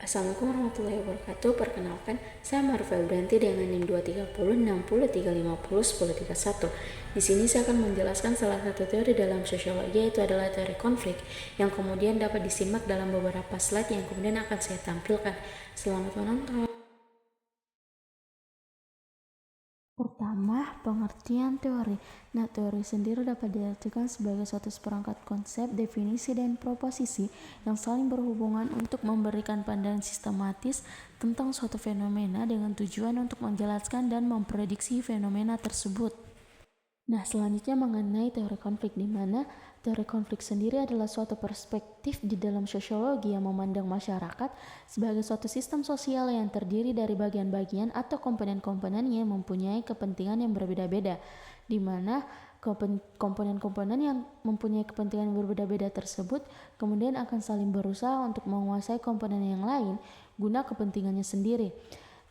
Assalamualaikum warahmatullahi wabarakatuh. Perkenalkan, saya Marvel Branti dengan NIM 23060350101. Di sini saya akan menjelaskan salah satu teori dalam sosiologi, yaitu adalah teori konflik, yang kemudian dapat disimak dalam beberapa slide yang kemudian akan saya tampilkan. Selamat menonton. Pertama, pengertian teori. Nah, teori sendiri dapat diartikan sebagai suatu seperangkat konsep, definisi, dan proposisi yang saling berhubungan untuk memberikan pandangan sistematis tentang suatu fenomena dengan tujuan untuk menjelaskan dan memprediksi fenomena tersebut. Nah, selanjutnya mengenai teori konflik, di mana teori konflik sendiri adalah suatu perspektif di dalam sosiologi yang memandang masyarakat sebagai suatu sistem sosial yang terdiri dari bagian-bagian atau komponen-komponen yang mempunyai kepentingan yang berbeda-beda, di mana komponen-komponen yang mempunyai kepentingan yang berbeda-beda tersebut kemudian akan saling berusaha untuk menguasai komponen yang lain guna kepentingannya sendiri.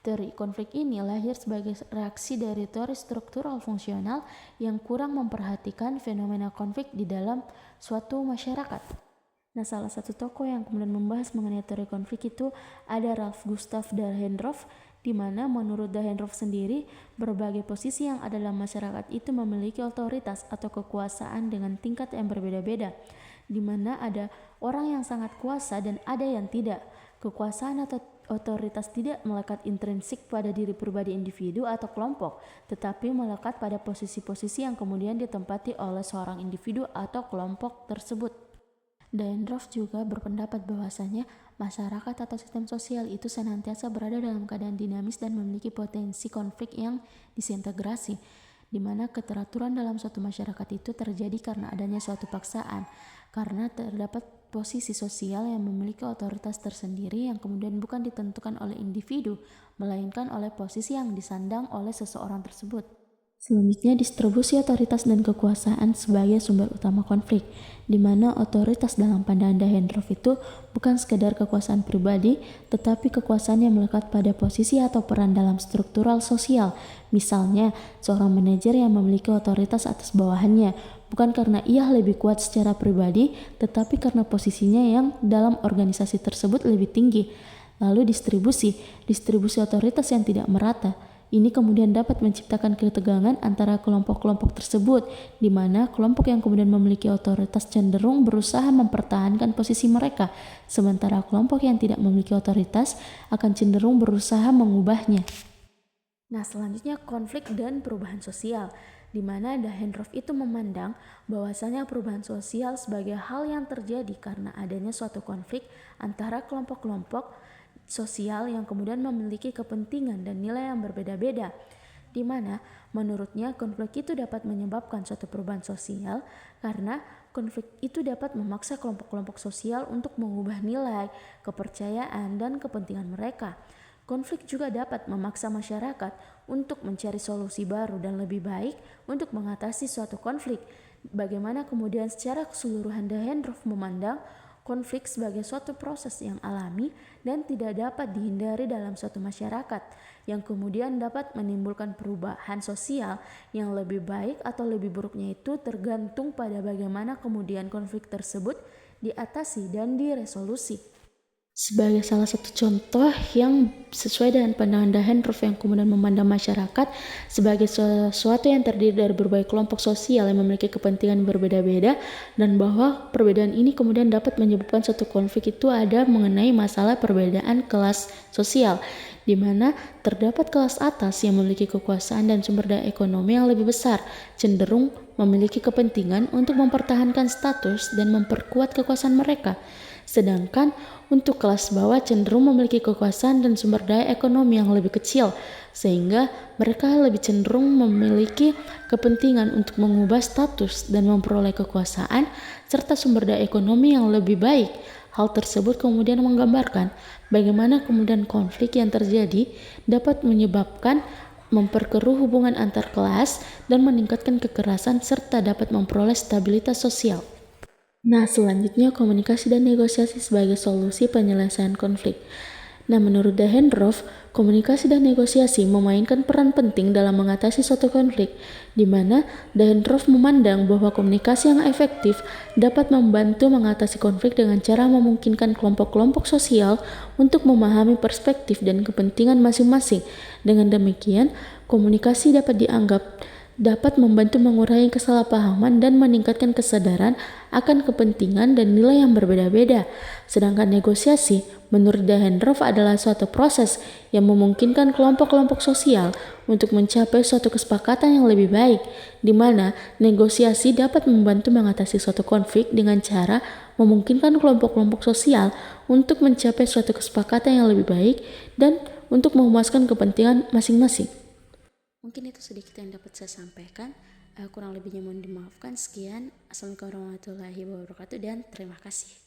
Teori konflik ini lahir sebagai reaksi dari teori struktural fungsional yang kurang memperhatikan fenomena konflik di dalam suatu masyarakat. Nah, salah satu tokoh yang kemudian membahas mengenai teori konflik itu ada Ralf Gustav Dahrendorf, di mana menurut Dahrendorf sendiri, berbagai posisi yang ada dalam masyarakat itu memiliki otoritas atau kekuasaan dengan tingkat yang berbeda-beda, di mana ada orang yang sangat kuasa dan ada yang tidak. Kekuasaan atau otoritas tidak melekat intrinsik pada diri pribadi individu atau kelompok, tetapi melekat pada posisi-posisi yang kemudian ditempati oleh seorang individu atau kelompok tersebut. Dahrendorf juga berpendapat bahwasanya masyarakat atau sistem sosial itu senantiasa berada dalam keadaan dinamis dan memiliki potensi konflik yang disintegrasi, di mana keteraturan dalam suatu masyarakat itu terjadi karena adanya suatu paksaan, karena terdapat posisi sosial yang memiliki otoritas tersendiri yang kemudian bukan ditentukan oleh individu, melainkan oleh posisi yang disandang oleh seseorang tersebut. Selanjutnya, distribusi otoritas dan kekuasaan sebagai sumber utama konflik, di mana otoritas dalam pandangan Dahrendorf itu bukan sekedar kekuasaan pribadi, tetapi kekuasaan yang melekat pada posisi atau peran dalam struktural sosial. Misalnya, seorang manajer yang memiliki otoritas atas bawahannya, bukan karena ia lebih kuat secara pribadi, tetapi karena posisinya yang dalam organisasi tersebut lebih tinggi. Lalu distribusi otoritas yang tidak merata. Ini kemudian dapat menciptakan ketegangan antara kelompok-kelompok tersebut, di mana kelompok yang kemudian memiliki otoritas cenderung berusaha mempertahankan posisi mereka, sementara kelompok yang tidak memiliki otoritas akan cenderung berusaha mengubahnya. Nah, selanjutnya konflik dan perubahan sosial, di mana Dahrendorf itu memandang bahwasanya perubahan sosial sebagai hal yang terjadi karena adanya suatu konflik antara kelompok-kelompok sosial yang kemudian memiliki kepentingan dan nilai yang berbeda-beda, di mana menurutnya konflik itu dapat menyebabkan suatu perubahan sosial karena konflik itu dapat memaksa kelompok-kelompok sosial untuk mengubah nilai, kepercayaan, dan kepentingan mereka. Konflik juga dapat memaksa masyarakat untuk mencari solusi baru dan lebih baik untuk mengatasi suatu konflik. Bagaimana kemudian secara keseluruhan Dahrendorf memandang konflik sebagai suatu proses yang alami dan tidak dapat dihindari dalam suatu masyarakat, yang kemudian dapat menimbulkan perubahan sosial yang lebih baik atau lebih buruknya itu tergantung pada bagaimana kemudian konflik tersebut diatasi dan diresolusi. Sebagai salah satu contoh yang sesuai dengan pandangan Dahrendorf yang kemudian memandang masyarakat sebagai sesuatu yang terdiri dari berbagai kelompok sosial yang memiliki kepentingan berbeda-beda, dan bahwa perbedaan ini kemudian dapat menyebabkan suatu konflik itu ada mengenai masalah perbedaan kelas sosial, di mana terdapat kelas atas yang memiliki kekuasaan dan sumber daya ekonomi yang lebih besar, cenderung memiliki kepentingan untuk mempertahankan status dan memperkuat kekuasaan mereka. Sedangkan untuk kelas bawah cenderung memiliki kekuasaan dan sumber daya ekonomi yang lebih kecil, sehingga mereka lebih cenderung memiliki kepentingan untuk mengubah status dan memperoleh kekuasaan serta sumber daya ekonomi yang lebih baik. Hal tersebut kemudian menggambarkan bagaimana kemudian konflik yang terjadi dapat menyebabkan memperkeruh hubungan antar kelas dan meningkatkan kekerasan serta dapat memperoleh stabilitas sosial. Nah, selanjutnya komunikasi dan negosiasi sebagai solusi penyelesaian konflik. Nah, menurut Dahendorf, komunikasi dan negosiasi memainkan peran penting dalam mengatasi suatu konflik, di mana Dahendorf memandang bahwa komunikasi yang efektif dapat membantu mengatasi konflik dengan cara memungkinkan kelompok-kelompok sosial untuk memahami perspektif dan kepentingan masing-masing. Dengan demikian, komunikasi dapat membantu mengurangi kesalahpahaman dan meningkatkan kesadaran akan kepentingan dan nilai yang berbeda-beda. Sedangkan negosiasi, menurut Dahendorf, adalah suatu proses yang memungkinkan kelompok-kelompok sosial untuk mencapai suatu kesepakatan yang lebih baik, di mana negosiasi dapat membantu mengatasi suatu konflik dengan cara memungkinkan kelompok-kelompok sosial untuk mencapai suatu kesepakatan yang lebih baik dan untuk memuaskan kepentingan masing-masing. Mungkin itu sedikit yang dapat saya sampaikan. Kurang lebihnya mohon dimaafkan. Sekian. Assalamualaikum warahmatullahi wabarakatuh dan terima kasih.